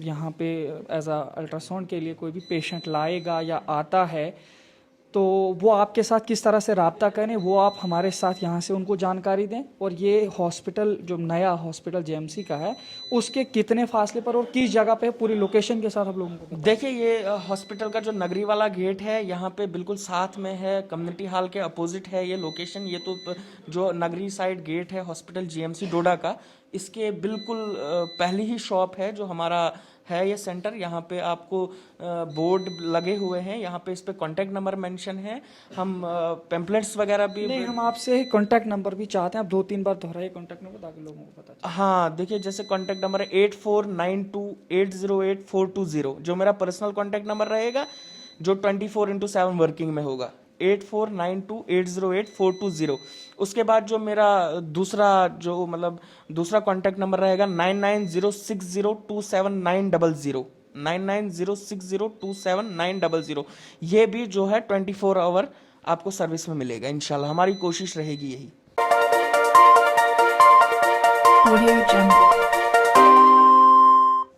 यहाँ पे as a ultrasound के लिए कोई भी पेशेंट लाएगा या आता है तो वो आपके साथ किस तरह से रब्ता करें, वो आप हमारे साथ यहाँ से उनको जानकारी दें। और ये हॉस्पिटल जो नया हॉस्पिटल जेएमसी का है उसके कितने फासले पर और किस जगह पे, पूरी लोकेशन के साथ आप लोगों को देखिए, ये हॉस्पिटल का जो नगरी वाला गेट है यहाँ पे बिल्कुल साथ में है, कम्युनिटी हॉल के अपोजिट है ये लोकेशन। ये तो जो नगरी साइड गेट है हॉस्पिटल जीएमसी डोडा का, इसके बिल्कुल पहली ही शॉप है जो हमारा है ये सेंटर। यहाँ पे आपको बोर्ड लगे हुए हैं, यहाँ पे इस पे कांटेक्ट नंबर मेंशन है। हम पेम्पलेट्स वगैरह भी नहीं, हम आपसे कांटेक्ट नंबर भी चाहते हैं, आप 2-3 बार दोहराइए कांटेक्ट नंबर ताकि लोगों को पता चले। हाँ, देखिए जैसे कांटेक्ट नंबर है 8492808420, जो मेरा पर्सनल कांटेक्ट नंबर रहेगा, जो 24/7 वर्किंग में होगा, 8492808420। उसके बाद जो मेरा दूसरा कांटेक्ट नंबर रहेगा 9906027900, 9906027900। ये भी जो है 24 आवर आपको सर्विस में मिलेगा इंशाल्लाह, हमारी कोशिश रहेगी यही।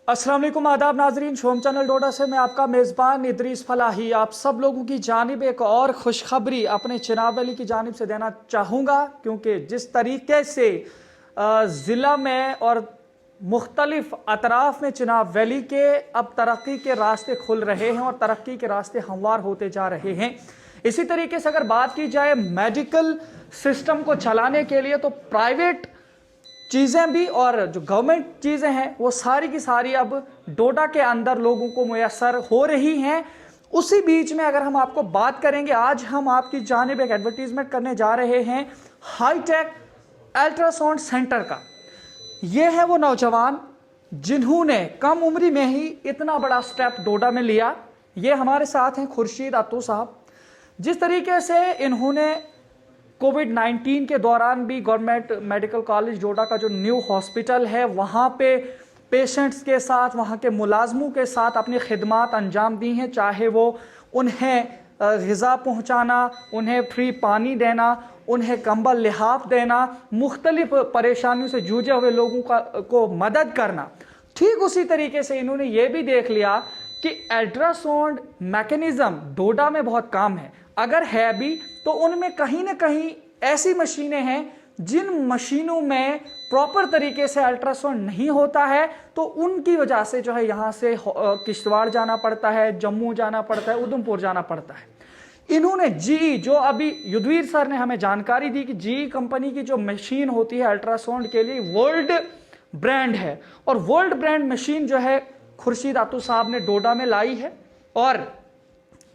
अस्सलाम वालेकुम, आदाब नाजरीन। शोम चैनल डोडा से मैं आपका मेज़बान इदरीस फलाही आप सब लोगों की जानिब एक और खुशखबरी अपने चिनाब वैली की जानिब से देना चाहूँगा, क्योंकि जिस तरीके से ज़िला में और मुख्तलिफ अतराफ़ में चिनाब वैली के अब तरक्की के रास्ते खुल रहे हैं और तरक्की के रास्ते हमवार होते जा रहे हैं। इसी तरीके से अगर बात की जाए मेडिकल सिस्टम को चलाने के लिए, तो प्राइवेट चीज़ें भी और जो गवर्नमेंट चीज़ें हैं वो सारी की सारी अब डोडा के अंदर लोगों को मुयस्सर हो रही हैं। उसी बीच में अगर हम आपको बात करेंगे, आज हम आपकी जानिब एक एडवर्टीजमेंट करने जा रहे हैं हाईटेक अल्ट्रासाउंड सेंटर का। ये है वो नौजवान जिन्होंने कम उम्री में ही इतना बड़ा स्टेप डोडा में लिया। ये हमारे साथ हैं खुर्शीद अत्तू साहब। जिस तरीके से इन्होंने कोविड-19 के दौरान भी गवर्नमेंट मेडिकल कॉलेज डोडा का जो न्यू हॉस्पिटल है वहाँ पे पेशेंट्स के साथ, वहाँ के मुलाजमों के साथ अपनी खिदमात अंजाम दी हैं, चाहे वो उन्हें ग़िज़ा पहुँचाना, उन्हें फ्री पानी देना, उन्हें कंबल लिहाफ देना, मुख्तलिफ परेशानियों से जूझे हुए लोगों को मदद करना। ठीक उसी तरीके से इन्होंने ये भी देख लिया कि अल्ट्रासाउंड मैकेनिज़्म डोडा में बहुत काम है, अगर है भी तो उनमें कहीं ना कहीं ऐसी मशीनें हैं जिन मशीनों में प्रॉपर तरीके से अल्ट्रासाउंड नहीं होता है, तो उनकी वजह से जो है यहाँ से किश्तवाड़ जाना पड़ता है, जम्मू जाना पड़ता है, उधमपुर जाना पड़ता है। इन्होंने जी, जो अभी युद्धवीर सर ने हमें जानकारी दी कि जी कंपनी की जो मशीन होती है अल्ट्रासाउंड के लिए वर्ल्ड ब्रांड है, और वर्ल्ड ब्रांड मशीन जो है खुर्शीद अत्तू साहब ने डोडा में लाई है। और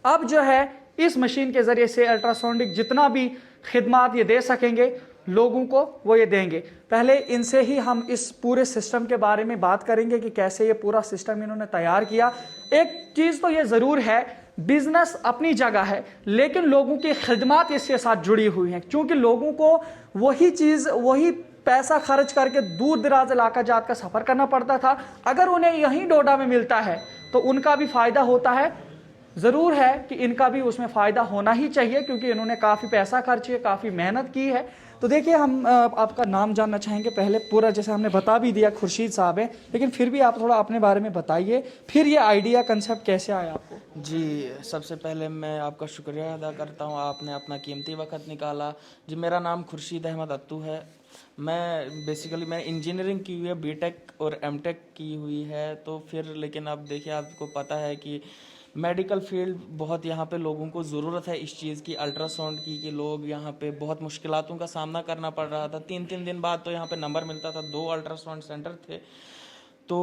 अब जो है इस मशीन के ज़रिए से अल्ट्रासाउंडिक जितना भी खिदमात ये दे सकेंगे लोगों को, वो ये देंगे। पहले इनसे ही हम इस पूरे सिस्टम के बारे में बात करेंगे कि कैसे ये पूरा सिस्टम इन्होंने तैयार किया। एक चीज़ तो ये ज़रूर है, बिजनेस अपनी जगह है, लेकिन लोगों की खिदमात इसके साथ जुड़ी हुई हैं, क्योंकि लोगों को वही चीज़, वही पैसा खर्च करके दूर दराज इलाका जात का सफ़र करना पड़ता था। अगर उन्हें यहीं डोडा में मिलता है तो उनका भी फ़ायदा होता है। ज़रूर है कि इनका भी उसमें फ़ायदा होना ही चाहिए, क्योंकि इन्होंने काफ़ी पैसा खर्च किया, काफ़ी मेहनत की है। तो देखिए, हम आपका नाम जानना चाहेंगे। पहले पूरा जैसे हमने बता भी दिया खुर्शीद साहब है, लेकिन फिर भी आप थोड़ा अपने बारे में बताइए, फिर ये आइडिया कंसेप्ट कैसे आया आपको? जी, सबसे पहले मैं आपका शुक्रिया अदा करता हूँ, आपने अपना कीमती वक्त निकाला। जी, मेरा नाम खुर्शीद अहमद अत्तू है। मैं इंजीनियरिंग की हुई है, बीटेक और एमटेक की हुई है। तो फिर लेकिन अब देखिए, आपको पता है कि मेडिकल फील्ड बहुत यहाँ पे लोगों को ज़रूरत है इस चीज़ की, अल्ट्रासाउंड की, कि लोग यहाँ पे बहुत मुश्किलातों का सामना करना पड़ रहा था। 3-3 दिन बाद तो यहाँ पे नंबर मिलता था, 2 अल्ट्रासाउंड सेंटर थे। तो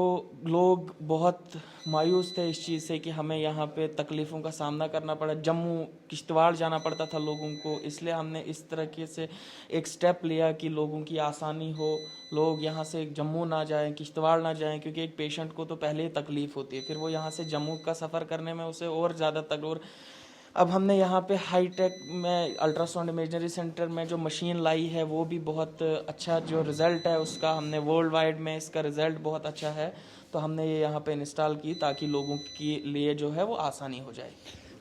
लोग बहुत मायूस थे इस चीज़ से कि हमें यहाँ पे तकलीफ़ों का सामना करना पड़ा, जम्मू किश्तवाड़ जाना पड़ता था लोगों को। इसलिए हमने इस तरीके से एक स्टेप लिया कि लोगों की आसानी हो, लोग यहाँ से जम्मू ना जाएं, किश्तवाड़ ना जाएं, क्योंकि एक पेशेंट को तो पहले ही तकलीफ़ होती है, फिर वो यहाँ से जम्मू का सफ़र करने में उसे और ज़्यादा तकलीफ। अब हमने यहाँ पे हाईटेक में अल्ट्रासाउंड इमेजरी सेंटर में जो मशीन लाई है वो भी बहुत अच्छा, जो रिज़ल्ट है उसका, हमने वर्ल्ड वाइड में इसका रिज़ल्ट बहुत अच्छा है। तो हमने ये यहाँ पे इंस्टॉल की ताकि लोगों के लिए जो है वो आसानी हो जाए।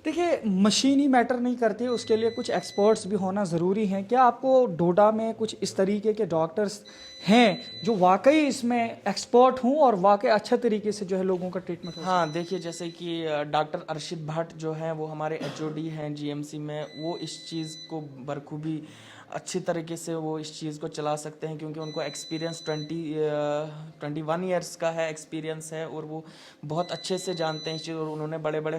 देखिए मशीन ही मैटर नहीं करती, उसके लिए कुछ एक्सपर्ट्स भी होना ज़रूरी हैं। क्या आपको डोडा में कुछ इस तरीके के डॉक्टर्स हैं जो वाकई इसमें एक्सपर्ट हों और वाकई अच्छे तरीके से जो है लोगों का ट्रीटमेंट हो? हाँ, देखिए जैसे कि डॉक्टर अर्शिद भट्ट जो हैं वो हमारे एचओडी हैं जीएमसी में, वो इस चीज़ को बखूबी अच्छी तरीके से वो इस चीज़ को चला सकते हैं, क्योंकि उनको एक्सपीरियंस 21 ईयर्स का है एक्सपीरियंस है, और वो बहुत अच्छे से जानते हैं इस चीज़। और उन्होंने बड़े बड़े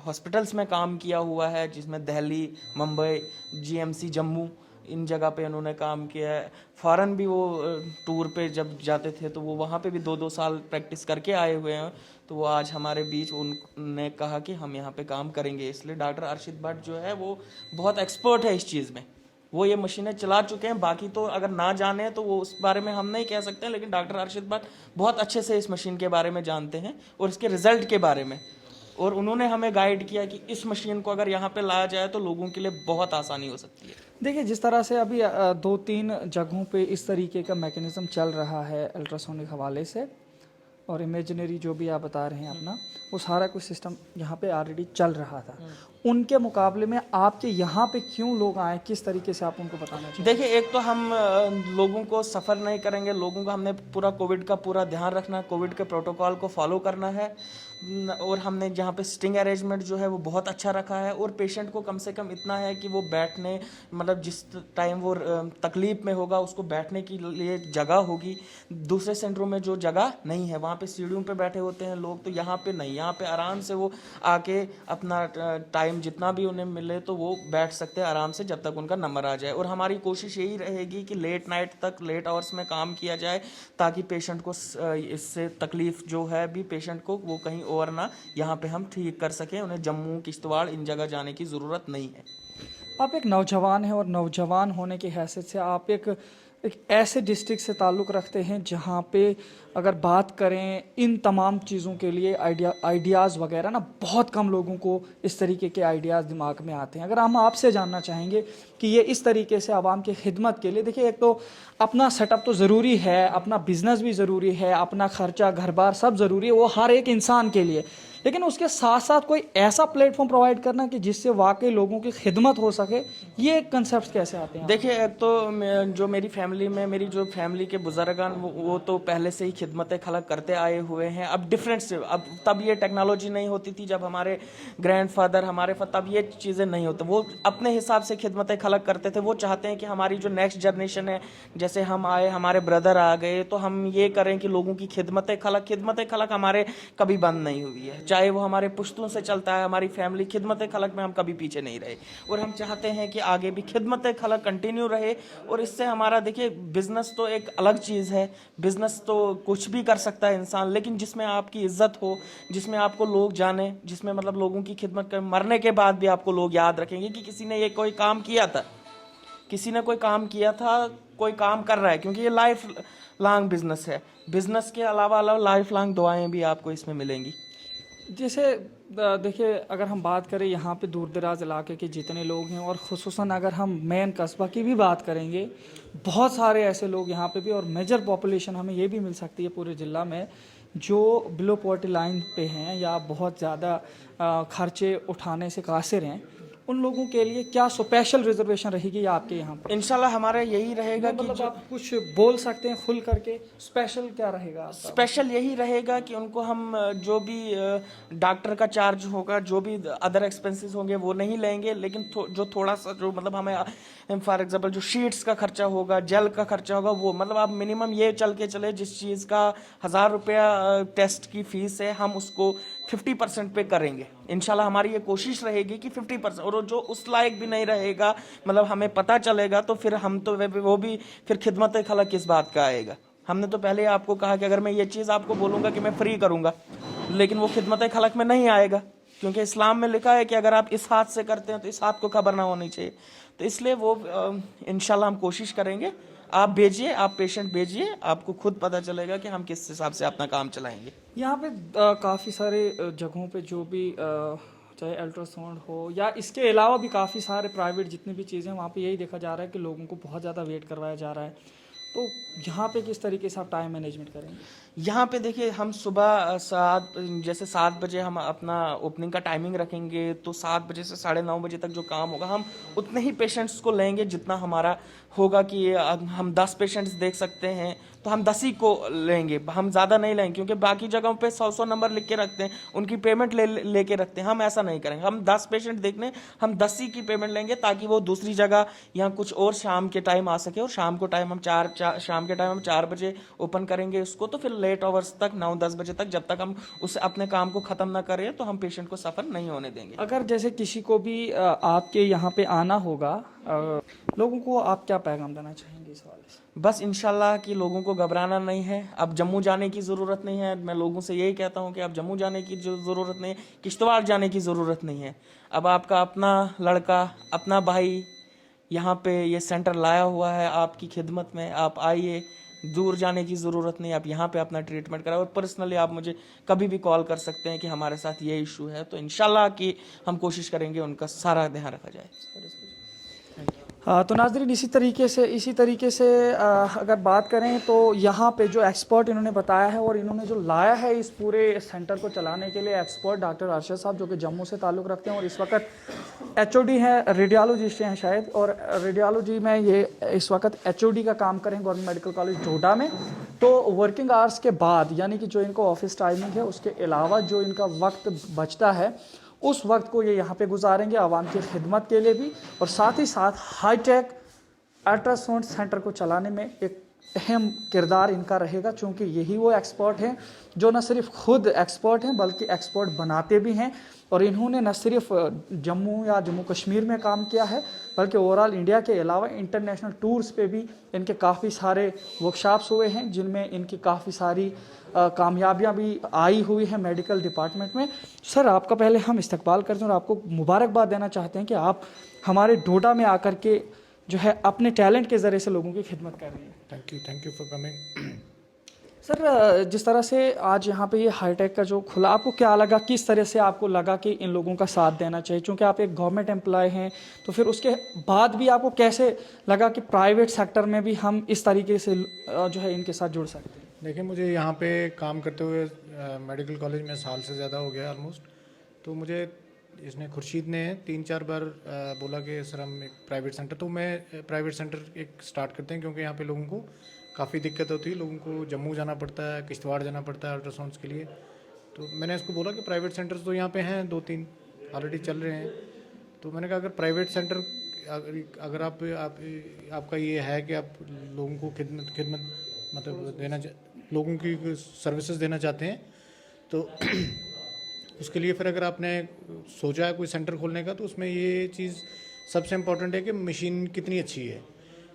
हॉस्पिटल्स में काम किया हुआ है, जिसमें दिल्ली, मुंबई, जीएमसी जम्मू, इन जगह पे उन्होंने काम किया है। फ़ॉरेन भी वो टूर पे जब जाते थे तो वो वहाँ पे भी 2-2 साल प्रैक्टिस करके आए हुए हैं। तो वो आज हमारे बीच, उनने कहा कि हम यहाँ पे काम करेंगे। इसलिए डॉक्टर अर्शिद भट्ट जो है वो बहुत एक्सपर्ट है इस चीज़ में, वो ये मशीनें चला चुके हैं। बाकी तो अगर ना जाने तो वो उस बारे में हम नहीं कह सकते, लेकिन डॉक्टर अर्शिद भट्ट बहुत अच्छे से इस मशीन के बारे में जानते हैं और इसके रिजल्ट के बारे में, और उन्होंने हमें गाइड किया कि इस मशीन को अगर यहाँ पे लाया जाए तो लोगों के लिए बहुत आसानी हो सकती है। देखिए जिस तरह से अभी 2-3 जगहों पे इस तरीके का मैकेनिज्म चल रहा है अल्ट्रासोनिक हवाले से, और इमेजिनरी जो भी आप बता रहे हैं अपना, वो सारा कुछ सिस्टम यहाँ पे ऑलरेडी चल रहा था। उनके मुकाबले में आपके यहाँ पे क्यों लोग आए, किस तरीके से आप उनको बताना चाहिए? देखिए, एक तो हम लोगों को सफ़र नहीं करेंगे, लोगों का हमने पूरा कोविड का पूरा ध्यान रखना है, कोविड के प्रोटोकॉल को फॉलो करना है, और हमने जहाँ पे सिटिंग अरेंजमेंट जो है वो बहुत अच्छा रखा है। और पेशेंट को कम से कम इतना है कि वो बैठने, मतलब जिस टाइम वो तकलीफ में होगा उसको बैठने के लिए जगह होगी। दूसरे सेंटरों में जो जगह नहीं है, वहाँ पे सीढ़ियों पे बैठे होते हैं लोग, तो यहाँ पे नहीं, यहाँ पे आराम से वो आके अपना टाइम जितना भी उन्हें मिले तो वो बैठ सकते हैं आराम से जब तक उनका नंबर आ जाए। और हमारी कोशिश यही रहेगी कि लेट नाइट तक, लेट आवर्स में काम किया जाए, ताकि पेशेंट को इससे तकलीफ जो है भी पेशेंट को वो कहीं और ना, यहाँ पे हम ठीक कर सकें। उन्हें जम्मू, किश्तवाड़ इन जगह जाने की ज़रूरत नहीं है। आप एक नौजवान हैं और नौजवान होने की हैसियत से आप एक ऐसे डिस्ट्रिक्ट से ताल्लुक़ रखते हैं जहाँ पे अगर बात करें इन तमाम चीज़ों के लिए आइडियाज़ वगैरह ना, बहुत कम लोगों को इस तरीके के आइडियाज़ दिमाग में आते हैं। अगर हम आपसे जानना चाहेंगे कि ये इस तरीके से आवाम की खिदमत के लिए, देखिए एक तो अपना सेटअप तो ज़रूरी है, अपना बिजनेस भी ज़रूरी है, अपना खर्चा घर बार सब ज़रूरी है, वो हर एक इंसान के लिए, लेकिन उसके साथ साथ कोई ऐसा प्लेटफॉर्म प्रोवाइड करना कि जिससे वाकई लोगों की खिदमत हो सके, ये कंसेप्ट कैसे आते हैं? देखिए, एक तो जो मेरी फैमिली में, मेरी जो फैमिली के बुजुर्गान वो तो पहले से ही खिदमत खलक करते आए हुए हैं। अब डिफरेंट से, अब तब ये टेक्नोलॉजी नहीं होती थी, जब हमारे ग्रैंडफादर, तब ये चीज़ें नहीं होती, वो अपने हिसाब से खिदमत खलक करते थे। वो चाहते हैं कि हमारी जो नेक्स्ट जनरेशन है, जैसे हम आए, हमारे ब्रदर आ गए, तो हम ये करें कि लोगों की खिदमत खलक हमारे कभी बंद नहीं हुई है, चाहे वो हमारे पुश्तों से चलता है। हमारी फैमिली खिदमत खलक में हम कभी पीछे नहीं रहे, और हम चाहते हैं कि आगे भी खिदमत खलक कंटिन्यू रहे। और इससे हमारा, देखिए बिजनेस तो एक अलग चीज़ है, बिजनेस तो कुछ भी कर सकता है इंसान, लेकिन जिसमें आपकी इज्जत हो, जिसमें आपको लोग जाने, जिसमें मतलब लोगों की खिदमत कर, मरने के बाद भी आपको लोग याद रखेंगे कि किसी ने ये कोई काम किया था, किसी ने कोई काम किया था, कोई काम कर रहा है, क्योंकि ये लाइफ लॉन्ग बिजनेस है। बिजनेस के अलावा लाइफ लॉन्ग दुआएं भी आपको इसमें मिलेंगी। जैसे देखिए अगर हम बात करें यहाँ पे दूर दराज इलाके के जितने लोग हैं, और ख़ुसूसन अगर हम मेन कस्बा की भी बात करेंगे, बहुत सारे ऐसे लोग यहाँ पे भी, और मेजर पॉपुलेशन हमें ये भी मिल सकती है पूरे ज़िला में, जो बिलो पॉवर्टी लाइन पे हैं या बहुत ज़्यादा खर्चे उठाने से कासिर हैं। उन लोगों के लिए क्या स्पेशल रिजर्वेशन रहेगी आपके यहाँ पे? इंशाल्लाह हमारा यही रहेगा कि मतलब आप कुछ बोल सकते हैं खुल करके, स्पेशल क्या रहेगा आपका? स्पेशल यही रहेगा कि उनको हम जो भी डॉक्टर का चार्ज होगा, जो भी अदर एक्सपेंसेस होंगे वो नहीं लेंगे, लेकिन जो थोड़ा सा जो मतलब हमें फॉर एग्जांपल जो शीट्स का खर्चा होगा, जेल का खर्चा होगा, वो मतलब आप मिनिमम ये चल के चले, जिस चीज़ का 1000 रुपया टेस्ट की फीस है, हम उसको 50% पे करेंगे। इंशाल्लाह हमारी ये कोशिश रहेगी कि 50%, और जो उस लायक भी नहीं रहेगा, मतलब हमें पता चलेगा, तो फिर हम तो वो भी फिर खिदमत खलक किस बात का आएगा। हमने तो पहले आपको कहा कि अगर मैं ये चीज़ आपको बोलूँगा कि मैं फ्री करूँगा, लेकिन वो खिदमत खलक में नहीं आएगा, क्योंकि इस्लाम में लिखा है कि अगर आप इस हाथ से करते हैं तो इस हाथ को खबर ना होनी चाहिए। तो इसलिए वो इंशाल्लाह हम कोशिश करेंगे। आप भेजिए, आप पेशेंट भेजिए, आपको खुद पता चलेगा कि हम किस हिसाब से अपना काम चलाएंगे। यहाँ पे काफ़ी सारे जगहों पे जो भी चाहे अल्ट्रासाउंड हो या इसके अलावा भी काफ़ी सारे प्राइवेट जितनी भी चीज़ें, वहाँ पे यही देखा जा रहा है कि लोगों को बहुत ज़्यादा वेट करवाया जा रहा है। तो यहाँ पे किस तरीके से आप टाइम मैनेजमेंट करेंगे? यहाँ पे देखिए, हम सुबह 7 बजे हम अपना ओपनिंग का टाइमिंग रखेंगे, तो 7 बजे से 9:30 बजे तक जो काम होगा, हम उतने ही पेशेंट्स को लेंगे जितना हमारा होगा। कि हम 10 पेशेंट्स देख सकते हैं तो हम 10 ही को लेंगे, हम ज़्यादा नहीं लेंगे, क्योंकि बाकी जगहों पे 100 नंबर लिख के रखते हैं, उनकी पेमेंट लेके रखते हैं। हम ऐसा नहीं करेंगे, हम 10 पेशेंट देखने, हम 10 ही की पेमेंट लेंगे, ताकि वो दूसरी जगह या कुछ और शाम के टाइम आ सके। और शाम के टाइम हम 4 बजे ओपन करेंगे उसको, तो फिर लेट आवर्स तक 9-10 बजे तक, जब तक हम उस अपने काम को ख़त्म ना करें, तो हम पेशेंट को सफ़र नहीं होने देंगे। अगर जैसे किसी को भी आपके यहाँ पे आना होगा, लोगों को आप क्या पैगाम देना चाहेंगे इस हवाले से? बस इंशाल्लाह कि लोगों को घबराना नहीं है, अब जम्मू जाने की ज़रूरत नहीं है। मैं लोगों से यही कहता हूँ कि अब जम्मू जाने की ज़रूरत नहीं है, किश्तवाड़ जाने की ज़रूरत नहीं है। अब आपका अपना लड़का, अपना भाई यहाँ पे ये सेंटर लाया हुआ है आपकी खिदमत में, आप आइए, दूर जाने की ज़रूरत नहीं, आप यहाँ पे अपना ट्रीटमेंट कराओ। और पर्सनली आप मुझे कभी भी कॉल कर सकते हैं कि हमारे साथ ये इशू है, तो इंशाल्लाह कि हम कोशिश करेंगे उनका सारा ध्यान रखा जाए। तो नाज़रीन, इसी तरीके से अगर बात करें तो यहाँ पे जो एक्सपर्ट इन्होंने बताया है और इन्होंने जो लाया है इस पूरे सेंटर को चलाने के लिए, एक्सपर्ट डॉक्टर अरशद साहब, जो कि जम्मू से ताल्लुक़ रखते हैं और इस वक्त एचओडी हैं, रेडियोलॉजिस्ट हैं शायद, और रेडियोलॉजी में ये इस वक्त एचओडी का काम करें गवर्नमेंट मेडिकल कॉलेज डोडा में। तो वर्किंग आवर्स के बाद, यानी कि जो इनको ऑफिस टाइमिंग है उसके अलावा जो इनका वक्त बचता है, उस वक्त को ये यहाँ पे गुजारेंगे आवाम की खिदमत के लिए भी, और साथ ही साथ हाईटेक अल्ट्रासाउंड सेंटर को चलाने में एक अहम किरदार इनका रहेगा, क्योंकि यही वो एक्सपर्ट हैं जो न सिर्फ खुद एक्सपर्ट हैं बल्कि एक्सपर्ट बनाते भी हैं। और इन्होंने न सिर्फ जम्मू या जम्मू कश्मीर में काम किया है, बल्कि ओवरऑल इंडिया के अलावा इंटरनेशनल टूर्स पे भी इनके काफ़ी सारे वर्कशॉप्स हुए हैं, जिनमें इनकी काफ़ी सारी कामयाबियाँ भी आई हुई हैं मेडिकल डिपार्टमेंट में। सर, आपका पहले हम इस्तकबाल करते हैं और आपको मुबारकबाद देना चाहते हैं कि आप हमारे डोडा में आकर के जो है अपने टैलेंट के ज़रिए से लोगों की खिदमत कर रही हैं। Thank you for coming. Sir, जिस तरह से आज यहाँ पे ये हाईटेक का जो खुला, आपको क्या लगा, किस तरह से आपको लगा कि इन लोगों का साथ देना चाहिए? क्योंकि आप एक गवर्नमेंट एम्प्लॉय हैं, तो फिर उसके बाद भी आपको कैसे लगा कि प्राइवेट सेक्टर में भी हम इस तरीके से जो है इनके साथ जुड़ सकते हैं? देखिए, मुझे यहाँ पे काम करते हुए मेडिकल कॉलेज में साल से ज़्यादा हो गया ऑलमोस्ट। तो मुझे इसने खुर्शीद ने 3-4 बार बोला कि सर हम एक प्राइवेट सेंटर, तो मैं प्राइवेट सेंटर एक स्टार्ट करते हैं, क्योंकि यहाँ पे लोगों को काफ़ी दिक्कत होती है, लोगों को जम्मू जाना पड़ता है, किश्तवाड़ जाना पड़ता है अल्ट्रासाउंड्स के लिए। तो मैंने इसको बोला कि प्राइवेट सेंटर्स तो यहाँ पे हैं 2-3 ऑलरेडी चल रहे हैं। तो मैंने कहा अगर प्राइवेट सेंटर अगर आपका ये है कि आप लोगों को खिदमत मतलब लोगों की सर्विसेज देना चाहते हैं, तो उसके लिए फिर अगर आपने सोचा है कोई सेंटर खोलने का, तो उसमें ये चीज़ सबसे इम्पोर्टेंट है कि मशीन कितनी अच्छी है।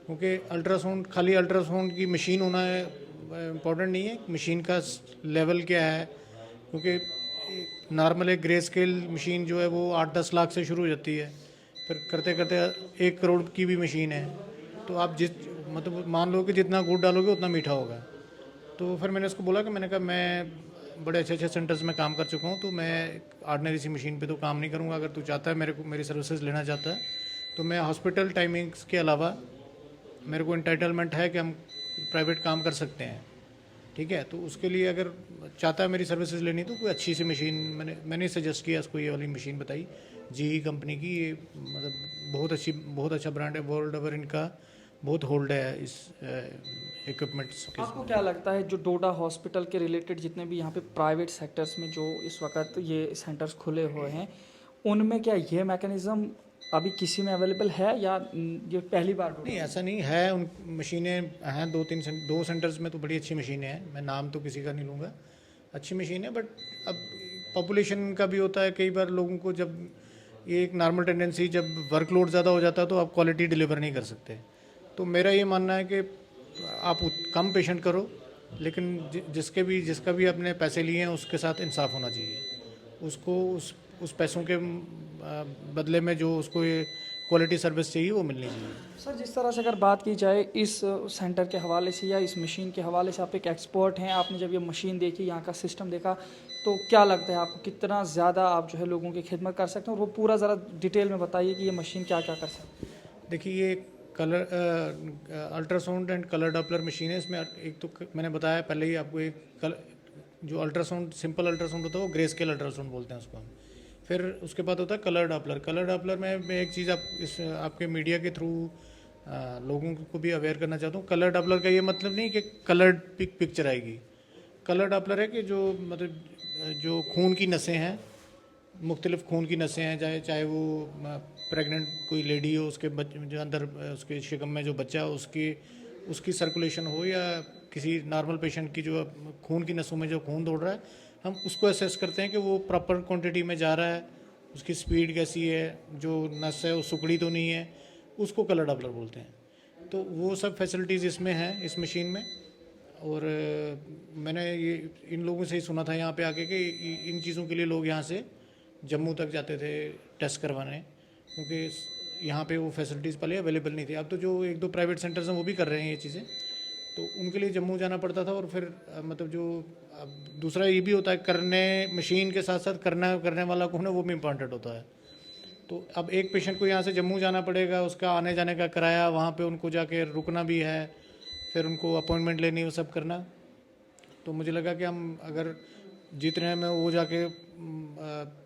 क्योंकि खाली अल्ट्रासाउंड की मशीन होना है इम्पोर्टेंट नहीं है, मशीन का लेवल क्या है। क्योंकि नॉर्मल एक ग्रे स्केल मशीन जो है वो 8-10 लाख से शुरू हो जाती है, फिर करते करते 1 करोड़ की भी मशीन है। तो आप मतलब मान लो कि जितना गुड़ डालोगे उतना मीठा होगा। तो फिर मैंने उसको बोला कि मैंने कहा मैं बड़े अच्छे सेंटर्स में काम कर चुका हूँ, तो मैं ऑर्डिनरी सी मशीन पे तो काम नहीं करूँगा। अगर तू चाहता है मेरी सर्विसेज लेना चाहता है, तो मैं हॉस्पिटल टाइमिंग्स के अलावा मेरे को एंटाइटलमेंट है कि हम प्राइवेट काम कर सकते हैं, ठीक है। तो उसके लिए अगर चाहता है मेरी सर्विसेज लेनी, तो कोई अच्छी सी मशीन मैंने सजेस्ट किया इसको, ये वाली मशीन बताई GE कंपनी की। ये मतलब बहुत अच्छा ब्रांड है, वर्ल्ड ओवर इनका बहुत होल्ड है इस इक्विपमेंट्स के। आपको क्या लगता है जो डोडा हॉस्पिटल के रिलेटेड जितने भी यहाँ पे प्राइवेट सेक्टर्स में जो इस वक्त ये सेंटर्स खुले हुए हैं, उनमें क्या ये मैकेनिज़्म अभी किसी में अवेलेबल है या ये पहली बार? नहीं, ऐसा नहीं है, उन मशीनें हैं 2 सेंटर्स में तो बड़ी अच्छी मशीनें हैं। मैं नाम तो किसी का नहीं लूँगा, अच्छी मशीन है। बट अब पॉपुलेशन का भी होता है, कई बार लोगों को जब ये एक नॉर्मल टेंडेंसी, जब वर्कलोड ज़्यादा हो जाता है तो आप क्वालिटी डिलीवर नहीं कर सकते। तो मेरा ये मानना है कि आप कम पेशेंट करो, लेकिन जिसका भी आपने पैसे लिए हैं उसके साथ इंसाफ होना चाहिए। उसको उस पैसों के बदले में जो उसको ये क्वालिटी सर्विस चाहिए वो मिलनी चाहिए। सर, जिस तरह से अगर बात की जाए इस सेंटर के हवाले से या इस मशीन के हवाले से, आप एक एक्सपर्ट हैं, आपने जब ये मशीन देखी, यहाँ का सिस्टम देखा, तो क्या लगता है आपको कितना ज़्यादा आप जो है लोगों की खिदमत कर सकते हैं? और वो पूरा ज़रा डिटेल में बताइए कि ये मशीन क्या क्या कर सकती है। देखिए, ये colour ultrasound and colour Doppler machine है इसमें। एक तो मैंने बताया पहले ही आपको, जो अल्ट्रासाउंड सिंपल अल्ट्रासाउंड होता है वो ग्रे स्केल अल्ट्रासाउंड बोलते हैं उसको हम। फिर उसके बाद होता है कलर डॉपलर। कलर डॉपलर में मैं एक चीज़ आपके मीडिया के थ्रू लोगों को भी अवेयर करना चाहता हूँ। कलर डॉपलर का ये मतलब नहीं कि कलर्ड पिक्चर आएगी। कलर डॉपलर है कि जो मतलब जो खून की नसें हैं, मुख्तलिफ खून की नसें हैं, चाहे वो प्रेग्नेंट कोई लेडी हो, उसके जो अंदर उसके शिकम में जो बच्चा हो उसकी सर्कुलेशन हो, या किसी नॉर्मल पेशेंट की जो खून की नसों में जो खून दौड़ रहा है, हम उसको असेस करते हैं कि वो प्रॉपर क्वांटिटी में जा रहा है, उसकी स्पीड कैसी है, जो नस है वो सुकड़ी तो नहीं है, उसको कलर डॉपलर बोलते हैं। तो वो सब फैसिलिटीज़ इसमें हैं इस मशीन में। और मैंने ये इन लोगों से ही सुना था यहाँ पे आके कि इन चीज़ों के लिए लोग यहाँ से जम्मू तक जाते थे टेस्ट करवाने, क्योंकि यहाँ पे वो फैसिलिटीज़ पहले अवेलेबल नहीं थी। अब तो जो एक दो प्राइवेट सेंटर्स हैं वो भी कर रहे हैं ये चीज़ें, तो उनके लिए जम्मू जाना पड़ता था। और फिर मतलब जो अब दूसरा ये भी होता है, करने मशीन के साथ साथ करने वाला कौन है वो भी इम्पॉर्टेंट होता है। तो अब एक पेशेंट को यहाँ से जम्मू जाना पड़ेगा, उसका आने जाने का किराया, वहाँ पे उनको जाके रुकना भी है, फिर उनको अपॉइंटमेंट लेनी, वो सब करना। तो मुझे लगा कि हम अगर जितने में वो जाके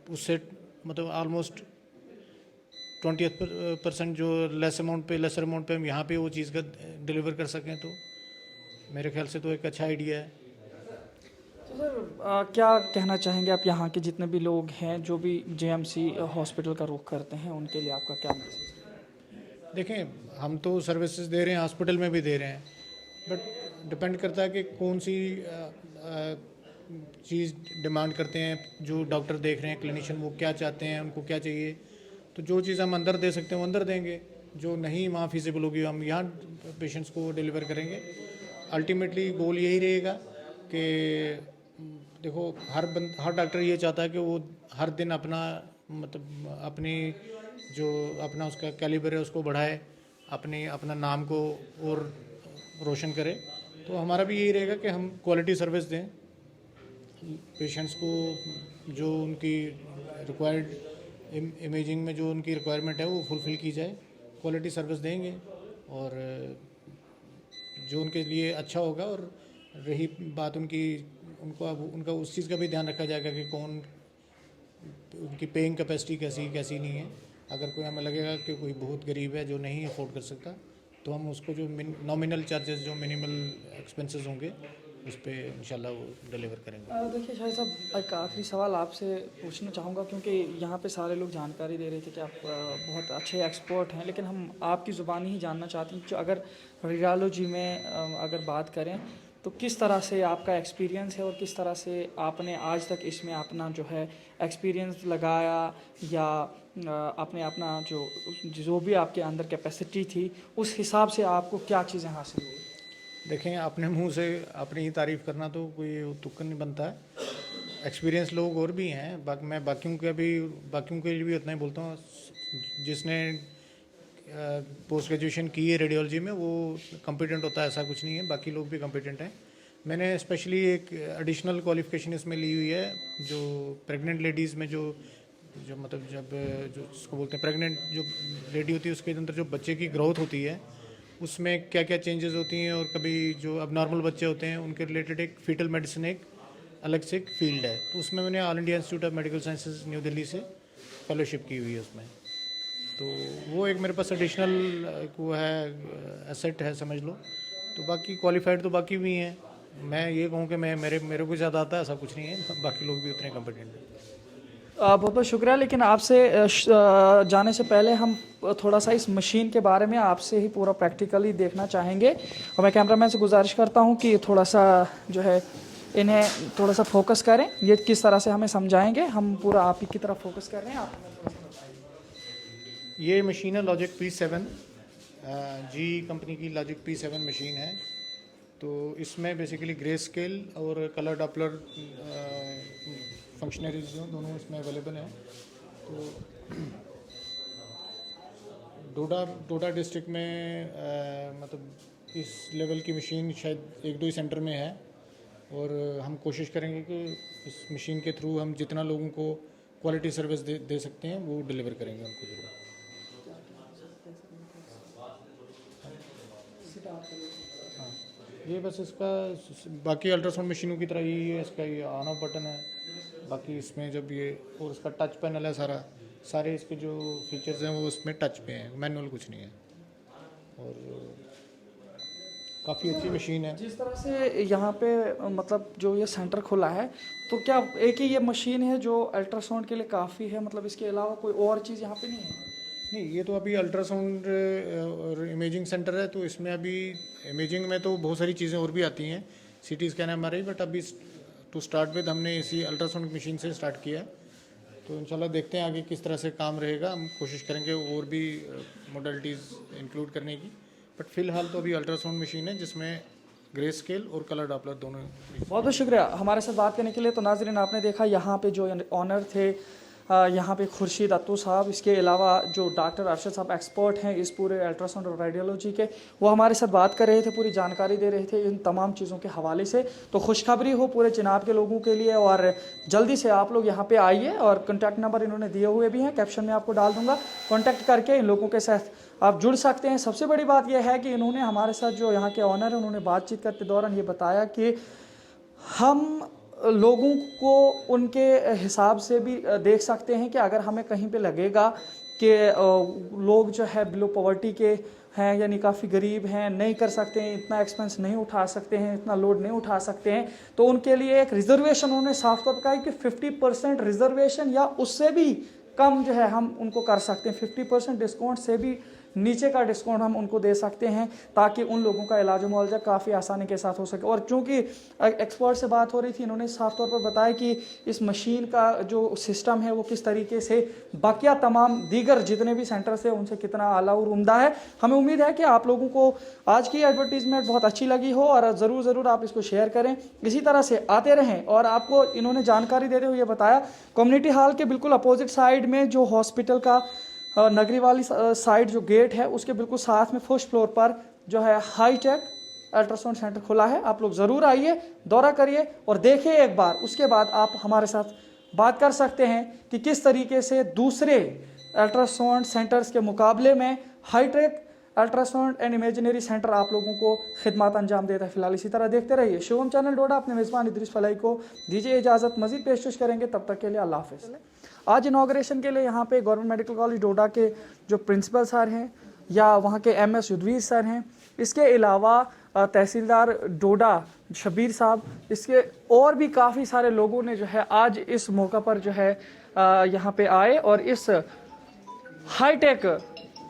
उससे मतलब ऑलमोस्ट 20% जो लेसर अमाउंट पे हम यहाँ पे वो चीज़ का डिलीवर कर सकें, तो मेरे ख्याल से तो एक अच्छा आइडिया है। तो सर क्या कहना चाहेंगे आप यहाँ के जितने भी लोग हैं जो भी जेएमसी हॉस्पिटल का रुख करते हैं, उनके लिए आपका क्या मैसेज है? देखें, हम तो सर्विसेज दे रहे हैं, हॉस्पिटल में भी दे रहे हैं, बट डिपेंड करता है कि कौन सी चीज़ डिमांड करते हैं। जो डॉक्टर देख रहे हैं, क्लिनिशियन, वो क्या चाहते हैं, उनको क्या चाहिए। तो जो चीज़ हम अंदर दे सकते हैं वो अंदर देंगे, जो नहीं वहाँ फिजिबल होगी हम यहाँ पेशेंट्स को डिलीवर करेंगे। अल्टीमेटली गोल यही रहेगा कि देखो हर डॉक्टर ये चाहता है कि वो हर दिन अपना मतलब अपनी जो अपना उसका कैलिबर है उसको बढ़ाए, अपना नाम को और रोशन करे। तो हमारा भी यही रहेगा कि हम क्वालिटी सर्विस दें पेशेंट्स को, जो उनकी रिक्वायर्ड इमेजिंग में जो उनकी रिक्वायरमेंट है वो फुलफ़िल की जाए, क्वालिटी सर्विस देंगे और जो उनके लिए अच्छा होगा। और रही बात उनका उस चीज़ का भी ध्यान रखा जाएगा कि कौन उनकी पेइंग कैपेसिटी कैसी नहीं है। अगर कोई हमें लगेगा कि कोई बहुत गरीब है जो नहीं अफोर्ड कर सकता, तो हम उसको जो नॉमिनल चार्जेस, जो मिनिमल एक्सपेंसेस होंगे, उस पर इंशाल्लाह वो डिलीवर करेंगे। देखिए शायद साहब, एक आखिरी सवाल आपसे पूछना चाहूँगा, क्योंकि यहाँ पे सारे लोग जानकारी दे रहे थे कि आप बहुत अच्छे एक्सपर्ट हैं, लेकिन हम आपकी ज़ुबानी ही जानना चाहते हैं कि अगर रेडियोलॉजी में अगर बात करें तो किस तरह से आपका एक्सपीरियंस है और किस तरह से आपने आज तक इसमें अपना जो है एक्सपीरियंस लगाया, या आपने अपना जो भी आपके अंदर कैपेसिटी थी उस हिसाब से आपको क्या चीज़ें हासिल हुई? देखें, अपने मुंह से अपनी ही तारीफ़ करना तो कोई तुक्कन नहीं बनता है। एक्सपीरियंस लोग और भी हैं, मैं बाकियों के लिए भी उतना ही बोलता हूँ। जिसने पोस्ट ग्रेजुएशन की है रेडियोलॉजी में वो कॉम्पिटेंट होता है, ऐसा कुछ नहीं है, बाकी लोग भी कॉम्पिटेंट हैं। मैंने स्पेशली एक एडिशनल क्वालिफिकेशन इसमें ली हुई है, जो प्रेग्नेंट लेडीज़ में जो मतलब जो उसको बोलते हैं प्रेग्नेंट जो लेडी होती है, उसके अंदर जो बच्चे की ग्रोथ होती है उसमें क्या क्या चेंजेस होती हैं, और कभी जो अब नॉर्मल बच्चे होते हैं उनके रिलेटेड एक फीटल मेडिसिन एक अलग से एक फील्ड है। तो उसमें मैंने all India institute of medical sciences new Delhi से फेलोशिप की हुई है उसमें। तो वो एक मेरे पास एडिशनल वो है, एसेट है समझ लो। तो बाकी क्वालिफाइड तो बाकी भी हैं। मैं ये कहूँ कि मेरे को ज़्यादा आता है ऐसा कुछ नहीं है, बाकी लोग भी उतने कॉम्पिटेंट हैं। बहुत बहुत शुक्रिया। लेकिन आपसे जाने से पहले हम थोड़ा सा इस मशीन के बारे में आपसे ही पूरा प्रैक्टिकली देखना चाहेंगे, और मैं कैमरामैन से गुजारिश करता हूं कि थोड़ा सा जो है इन्हें थोड़ा सा फोकस करें, ये किस तरह से हमें समझाएंगे। हम पूरा आप ही की तरफ फोकस कर रहे हैं, आप हमें थोड़ा सा बताइए। ये मशीन है लॉजिक P7, जी कंपनी की लॉजिक P7 मशीन है। तो इसमें बेसिकली ग्रे स्केल और कलर डॉपलर फंक्शनरीज दोनों इसमें अवेलेबल हैं। तो डोडा डिस्ट्रिक्ट में मतलब इस लेवल की मशीन शायद एक दो ही सेंटर में है, और हम कोशिश करेंगे कि इस मशीन के थ्रू हम जितना लोगों को क्वालिटी सर्विस दे सकते हैं वो डिलीवर करेंगे उनको ज़रूर। ये बस इसका बाकी अल्ट्रासाउंड मशीनों की तरह ही है, इसका ये ऑन ऑफ बटन है। बाकी इसमें जब ये और इसका टच पैनल है, सारे इसके जो फीचर्स हैं वो उसमें टच पे हैं, मैनुअल कुछ नहीं है। और काफ़ी अच्छी मशीन है। जिस तरह से यहाँ पे मतलब जो ये सेंटर खुला है, तो क्या एक ही ये मशीन है जो अल्ट्रासाउंड के लिए काफ़ी है, मतलब इसके अलावा कोई और चीज़ यहाँ पे नहीं है? नहीं, ये तो अभी अल्ट्रासाउंड और इमेजिंग सेंटर है, तो इसमें अभी इमेजिंग में तो बहुत सारी चीज़ें और भी आती हैं, सीटी स्कैन, एमआरआई, बट अभी टू स्टार्ट विद हमने इसी अल्ट्रासाउंड मशीन से स्टार्ट किया है। तो इंशाल्लाह देखते हैं आगे किस तरह से काम रहेगा। हम कोशिश करेंगे और भी मॉडलिटीज़ इंक्लूड करने की, बट फ़िलहाल तो अभी अल्ट्रासाउंड मशीन है जिसमें ग्रे स्केल और कलर डॉपलर दोनों। बहुत बहुत शुक्रिया हमारे साथ बात करने के लिए। तो नाज़रीन, आपने देखा यहाँ पे जो ऑनर थे यहाँ पे खुर्शीद अत्तू साहब, इसके अलावा जो डॉक्टर अरशद साहब एक्सपर्ट हैं इस पूरे अल्ट्रासाउंड और रेडियोलॉजी के, वो हमारे साथ बात कर रहे थे, पूरी जानकारी दे रहे थे इन तमाम चीज़ों के हवाले से। तो खुशखबरी हो पूरे चिनाब के लोगों के लिए, और जल्दी से आप लोग यहाँ पे आइए, और कॉन्टैक्ट नंबर इन्होंने दिए हुए भी हैं, कैप्शन में आपको डाल दूँगा। कॉन्टैक्ट करके इन लोगों के साथ आप जुड़ सकते हैं। सबसे बड़ी बात यह है कि इन्होंने हमारे साथ, जो यहाँ के ऑनर हैं, उन्होंने बातचीत करते दौरान ये बताया कि हम लोगों को उनके हिसाब से भी देख सकते हैं कि अगर हमें कहीं पे लगेगा कि लोग जो है बिलो पॉवर्टी के हैं, यानी काफ़ी गरीब हैं, नहीं कर सकते हैं, इतना एक्सपेंस नहीं उठा सकते हैं, इतना लोड नहीं उठा सकते हैं, तो उनके लिए एक रिजर्वेशन उन्होंने साफ तौर पर कहा कि 50% रिजर्वेशन या उससे भी कम जो है हम उनको कर सकते हैं। 50% डिस्काउंट से भी नीचे का डिस्काउंट हम उनको दे सकते हैं, ताकि उन लोगों का इलाज मुआवजा काफ़ी आसानी के साथ हो सके। और चूँकि एक्सपर्ट से बात हो रही थी, इन्होंने साफ तौर पर बताया कि इस मशीन का जो सिस्टम है वो किस तरीके से बाकिया तमाम दीगर जितने भी सेंटर्स हैं उनसे कितना आला और उम्दा है। हमें उम्मीद है कि आप लोगों को आज की एडवर्टीजमेंट बहुत अच्छी लगी हो, और ज़रूर आप इसको शेयर करें। इसी तरह से आते रहें। और आपको इन्होंने जानकारी देते हुए बताया, कम्युनिटी हॉल के बिल्कुल अपोजिट साइड में जो हॉस्पिटल का नगरी वाली साइड जो गेट है, उसके बिल्कुल साथ में फर्स्ट फ्लोर पर जो है हाईटेक अल्ट्रासाउंड सेंटर खुला है। आप लोग ज़रूर आइए, दौरा करिए और देखिए एक बार, उसके बाद आप हमारे साथ बात कर सकते हैं कि किस तरीके से दूसरे अल्ट्रासाउंड सेंटर्स के मुकाबले में high tech ultrasound and imaginary centre आप लोगों को खिदमत अंजाम देता है। फिलहाल इसी तरह देखते रहिए शिवम चैनल डोडा। अपने मेज़बान इद्रिस फलाई को दीजिए इजाज़त, मज़ीद पेशकश करेंगे, तब तक के लिए अल्लाह हाफ़िज़। आज इनाग्रेशन के लिए यहाँ पे गवर्नमेंट मेडिकल कॉलेज डोडा के जो प्रिंसिपल सर हैं, या वहाँ के MS युद्धवीर सर हैं, इसके अलावा तहसीलदार डोडा शबीर साहब, इसके और भी काफ़ी सारे लोगों ने जो है आज इस मौका पर जो है यहाँ पे आए और इस high tech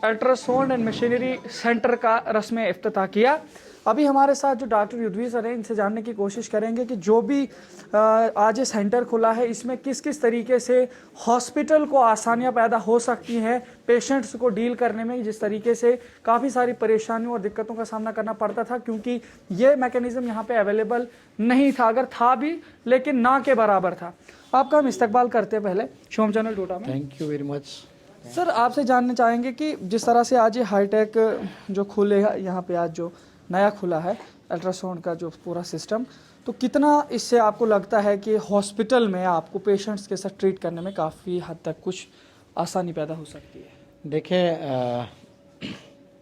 ultrasound and machinery centre का रस्म इफ्तिताह किया। अभी हमारे साथ जो डॉक्टर युद्धवीर सर हैं, इनसे जानने की कोशिश करेंगे कि जो भी आज ये सेंटर खुला है, इसमें किस किस तरीके से हॉस्पिटल को आसानियां पैदा हो सकती हैं पेशेंट्स को डील करने में, जिस तरीके से काफ़ी सारी परेशानियों और दिक्कतों का सामना करना पड़ता था, क्योंकि ये मैकेनिज़्म यहाँ पे अवेलेबल नहीं था, अगर था भी लेकिन ना के बराबर था। आपका हम इस्तकबाल करते हैं पहले शिवम चैनल डोडा में। Thank you very much. Sir, आपसे जानना चाहेंगे कि जिस तरह से आज ये हाईटेक जो खुले यहाँ पे आज जो नया खुला है अल्ट्रासाउंड का जो पूरा सिस्टम, तो कितना इससे आपको लगता है कि हॉस्पिटल में आपको पेशेंट्स के साथ ट्रीट करने में काफ़ी हद तक कुछ आसानी पैदा हो सकती है? देखिए,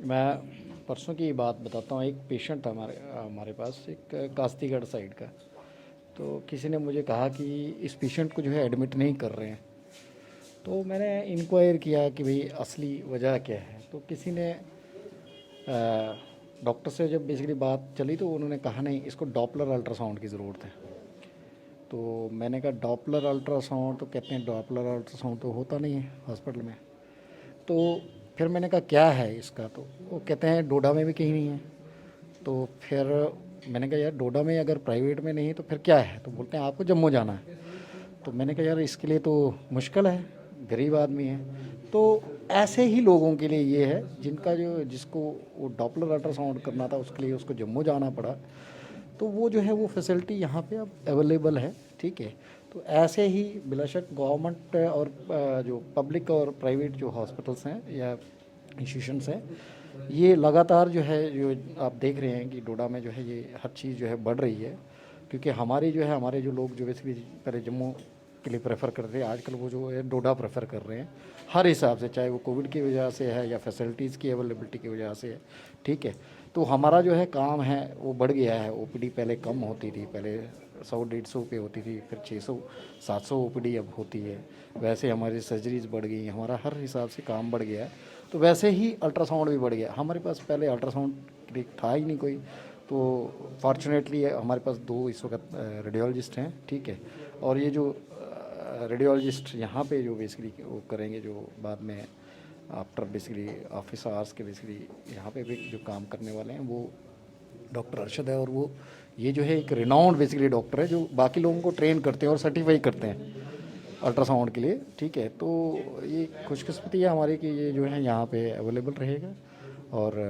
मैं परसों की बात बताता हूँ। एक पेशेंट था हमारे पास, एक कास्तीगढ़ साइड का। तो किसी ने मुझे कहा कि इस पेशेंट को जो है एडमिट नहीं कर रहे हैं। तो मैंने इंक्वायर किया कि भाई असली वजह क्या है। तो किसी ने डॉक्टर से जब बेसिकली बात चली, तो उन्होंने कहा नहीं, इसको डॉपलर अल्ट्रासाउंड की ज़रूरत है। तो मैंने कहा डॉपलर अल्ट्रासाउंड, तो कहते हैं डॉपलर अल्ट्रासाउंड तो होता नहीं है हॉस्पिटल में। तो फिर मैंने कहा क्या है इसका, तो वो कहते हैं डोडा में भी कहीं नहीं है। तो फिर मैंने कहा यार डोडा में अगर प्राइवेट में नहीं तो फिर क्या है, तो बोलते हैं आपको जम्मू जाना है। तो मैंने कहा यार इसके लिए तो मुश्किल है, गरीब आदमी है। तो ऐसे ही लोगों के लिए ये है जिसको वो डॉपलर अल्ट्रासाउंड करना था, उसके लिए उसको जम्मू जाना पड़ा। तो वो जो है वो फैसिलिटी यहाँ पे अब अवेलेबल है, ठीक है। तो ऐसे ही बिलाशक गवर्नमेंट और जो पब्लिक और प्राइवेट जो हॉस्पिटल्स हैं या इंस्टीट्यूशंस हैं, ये लगातार जो है, जो आप देख रहे हैं कि डोडा में जो है ये हर चीज़ जो है बढ़ रही है। क्योंकि हमारे जो लोग जो बेसिकली पहले जम्मू के लिए प्रेफर करते हैं, आजकल वो जो है डोडा प्रेफर कर रहे हैं हर हिसाब से, चाहे वो कोविड की वजह से है या फैसिलिटीज़ की अवेलेबिलिटी की वजह से है, ठीक है। तो हमारा जो है काम है वो बढ़ गया है। ओपीडी पहले कम होती थी, पहले 100-150 पे होती थी, फिर 600-700 ओपीडी अब होती है। वैसे हमारी सर्जरीज बढ़ गई, हमारा हर हिसाब से काम बढ़ गया है। तो वैसे ही अल्ट्रासाउंड भी बढ़ गया। हमारे पास पहले अल्ट्रासाउंड क्लिनिक था ही नहीं कोई, तो फॉर्चुनेटली हमारे पास 2 इस वक्त रेडियोलॉजिस्ट हैं, ठीक है। और ये जो रेडियोलॉजिस्ट यहाँ पे जो बेसिकली वो करेंगे, जो बाद में आफ्टर बेसिकली ऑफिस आवर्स के बेसिकली यहाँ पे भी जो काम करने वाले हैं, वो डॉक्टर अरशद है। और वो ये जो है एक रिनाउंड बेसिकली डॉक्टर है, जो बाकी लोगों को ट्रेन करते हैं और सर्टिफाई करते हैं अल्ट्रासाउंड के लिए, ठीक है। तो ये खुशकिस्मती है हमारी कि ये जो है यहाँ पे अवेलेबल रहेगा और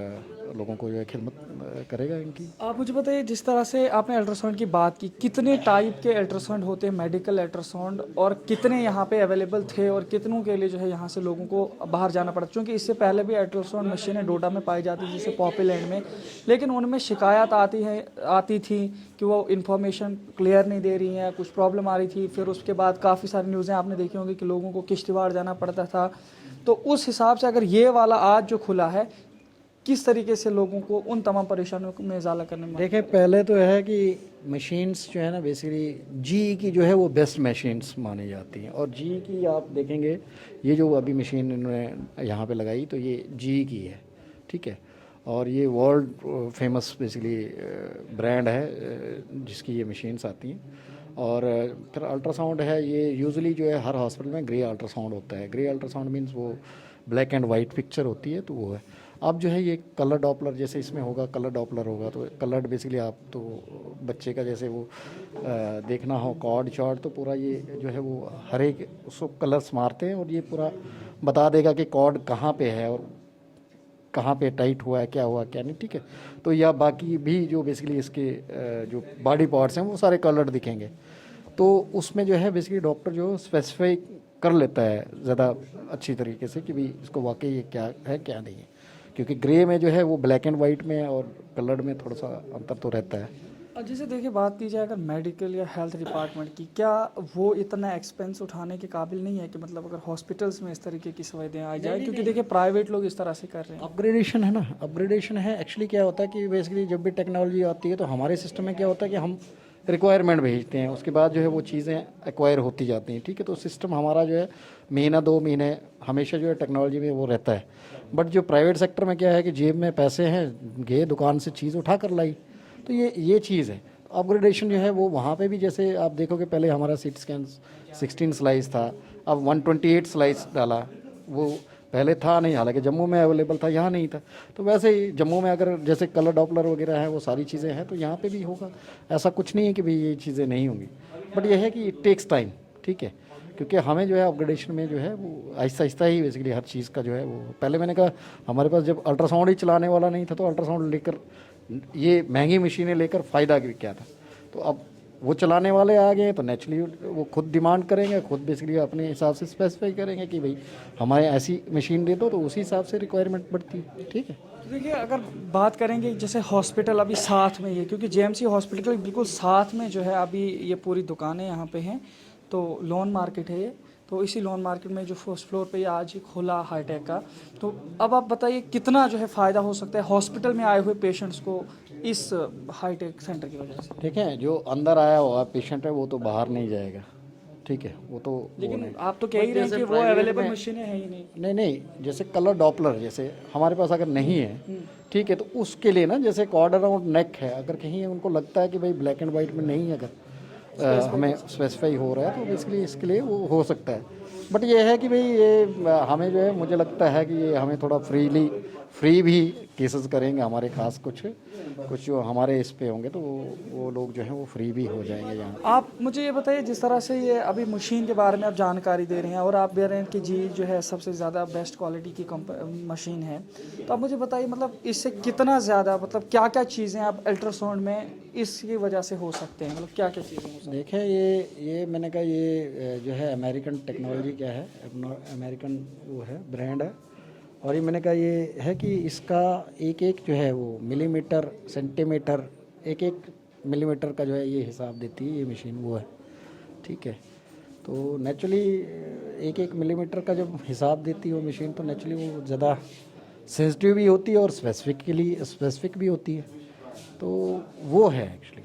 लोगों को जो है खिदमत करेगा इनकी। आप मुझे बताइए, जिस तरह से आपने अल्ट्रासाउंड की बात की, कितने टाइप के अल्ट्रासाउंड होते हैं मेडिकल अल्ट्रासाउंड, और कितने यहाँ पे अवेलेबल थे और कितनों के लिए जो है यहाँ से लोगों को बाहर जाना पड़ा? क्योंकि इससे पहले भी अल्ट्रासाउंड मशीनें डोडा में पाई जाती थी, जैसे पॉपुलैंड में, लेकिन उनमें शिकायत आती थी कि वो इन्फॉर्मेशन क्लियर नहीं दे रही हैं, कुछ प्रॉब्लम आ रही थी। फिर उसके बाद काफ़ी सारी न्यूज़ें आपने देखी होंगी कि लोगों को किश्तवाड़ जाना पड़ता था। तो उस हिसाब से अगर ये वाला आज जो खुला है, किस तरीके से लोगों को उन तमाम परेशानियों में इजाला करने में? देखिए, पहले तो है कि मशीन्स जो है ना बेसिकली जी की जो है वो बेस्ट मशीन्स मानी जाती हैं। और जी की आप देखेंगे, ये जो अभी मशीन इन्होंने यहाँ पे लगाई तो ये जी की है, ठीक है। और ये वर्ल्ड फेमस बेसिकली ब्रांड है जिसकी ये मशीन्स आती हैं। और फिर अल्ट्रासाउंड है, ये यूजुअली जो है हर हॉस्पिटल में ग्रे अल्ट्रासाउंड होता है। ग्रे अल्ट्रासाउंड मीन्स वो ब्लैक एंड वाइट पिक्चर होती है, तो वो है। अब जो है ये कलर डॉपलर, जैसे इसमें होगा कलर डॉपलर होगा, तो कलर्ड बेसिकली आप तो बच्चे का जैसे वो देखना हो कॉर्ड शॉर्ट, तो पूरा ये जो है वो हर एक उसको कलर्स मारते हैं और ये पूरा बता देगा कि कॉर्ड कहाँ पे है और कहाँ पे टाइट हुआ है, क्या हुआ क्या नहीं, ठीक है। तो या बाकी भी जो बेसिकली इसके जो बॉडी पार्ट्स हैं वो सारे कलर्ड दिखेंगे। तो उसमें जो है बेसिकली डॉक्टर जो स्पेसिफाई कर लेता है ज़्यादा अच्छी तरीके से कि भाई इसको वाकई ये क्या है क्या नहीं है। क्योंकि ग्रे में जो है वो ब्लैक एंड वाइट में और कलर्ड में थोड़ा सा अंतर तो रहता है। और जैसे देखिए, बात की जाए अगर मेडिकल या हेल्थ डिपार्टमेंट की, क्या वो इतना एक्सपेंस उठाने के काबिल नहीं है कि मतलब अगर हॉस्पिटल्स में इस तरीके की सुविधाएं आ जाए? क्योंकि देखिए प्राइवेट लोग इस तरह से कर रहे हैं। अपग्रेडेशन है ना, अपग्रेडेशन है। एक्चुअली क्या होता है कि बेसिकली जब भी टेक्नोलॉजी आती है तो हमारे सिस्टम में क्या होता है कि हम रिक्वायरमेंट भेजते हैं, उसके बाद जो है वो चीज़ें एक्वायर होती जाती हैं, ठीक है। तो सिस्टम हमारा जो है महीना 2 महीने हमेशा जो है टेक्नोलॉजी में वो रहता है। बट जो प्राइवेट सेक्टर में क्या है कि जेब में पैसे हैं, गए दुकान से चीज़ उठा कर लाई, तो ये चीज़ है। अपग्रेडेशन जो है वो वहाँ पे भी, जैसे आप देखोगे पहले हमारा सीटी स्कैन 16 स्लाइस था, अब 128 स्लाइस डाला। वो पहले था नहीं, हालांकि जम्मू में अवेलेबल था, यहाँ नहीं था। तो वैसे ही जम्मू में अगर जैसे कलर डॉपलर वगैरह है वो सारी चीज़ें हैं, तो यहाँ पे भी होगा। ऐसा कुछ नहीं है कि भाई ये चीज़ें नहीं होंगी, बट यह है कि इट टेक्स टाइम, ठीक है। क्योंकि हमें जो है अपग्रेडेशन में जो है वो आहिस्ता आहिस्ता ही बेसिकली हर चीज़ का जो है वो, पहले मैंने कहा हमारे पास जब अल्ट्रासाउंड ही चलाने वाला नहीं था तो अल्ट्रासाउंड लेकर ये महंगी मशीनें लेकर फ़ायदा भी क्या था। तो अब वो चलाने वाले आ गए तो नेचुरली वो खुद डिमांड करेंगे, खुद बेसिकली अपने हिसाब से स्पेसिफाई करेंगे कि भाई हमारे ऐसी मशीन दे दो, तो उसी हिसाब से रिक्वायरमेंट बढ़ती है, ठीक है। देखिए, अगर बात करेंगे जैसे हॉस्पिटल अभी साथ में ही है, क्योंकि जेएमसी हॉस्पिटल के बिल्कुल साथ में जो है अभी ये पूरी दुकानें यहाँ पे हैं, तो लोन मार्केट है ये। तो इसी लोन मार्केट में जो फर्स्ट फ्लोर पे ये आज ही खुला हाईटेक का। तो अब आप बताइए कितना जो है फ़ायदा हो सकता है हॉस्पिटल में आए हुए पेशेंट्स को इस हाईटेक सेंटर की वजह से? ठीक है, जो अंदर आया हुआ पेशेंट है वो तो बाहर नहीं जाएगा, ठीक है। वो तो लेकिन आप तो कह ही रहे हैं कि वो अवेलेबल मशीनें हैं ही नहीं। नहीं, जैसे कलर डॉपलर जैसे हमारे पास अगर नहीं है, ठीक है, तो उसके लिए ना जैसे कॉर्ड अराउंड नेक है, अगर कहीं उनको लगता है कि भाई ब्लैक एंड वाइट में नहीं है, अगर हमें स्पेसिफाई हो रहा है तो बेसिकली इसके लिए वो हो सकता है। बट ये है कि भाई ये हमें जो है मुझे लगता है कि ये हमें थोड़ा फ्री भी केसेस करेंगे हमारे खास कुछ जो हमारे इस पे होंगे, तो वो लोग जो हैं वो फ्री भी हो जाएंगे यहाँ। आप मुझे ये बताइए, जिस तरह से ये अभी मशीन के बारे में आप जानकारी दे रहे हैं और आप दे रहे हैं कि जी जो है सबसे ज़्यादा बेस्ट क्वालिटी की मशीन है, तो आप मुझे बताइए मतलब इससे कितना ज़्यादा, मतलब क्या क्या चीज़ें आप अल्ट्रासाउंड में इसकी वजह से हो सकते हैं, मतलब क्या क्या चीज़ें हो सकती हैं? देखिए, ये मैंने कहा ये जो है अमेरिकन टेक्नोलॉजी क्या है, अमेरिकन वो है ब्रांड है। और ये मैंने कहा ये है कि इसका एक जो है वो मिलीमीटर सेंटीमीटर, एक मिलीमीटर का जो है ये हिसाब देती है ये मशीन, वो है, ठीक है। तो नेचुरली एक मिलीमीटर का जब हिसाब देती है वो मशीन, तो नेचुरली वो ज़्यादा सेंसिटिव भी होती है और स्पेसिफिक भी होती है, तो वो है एक्चुअली।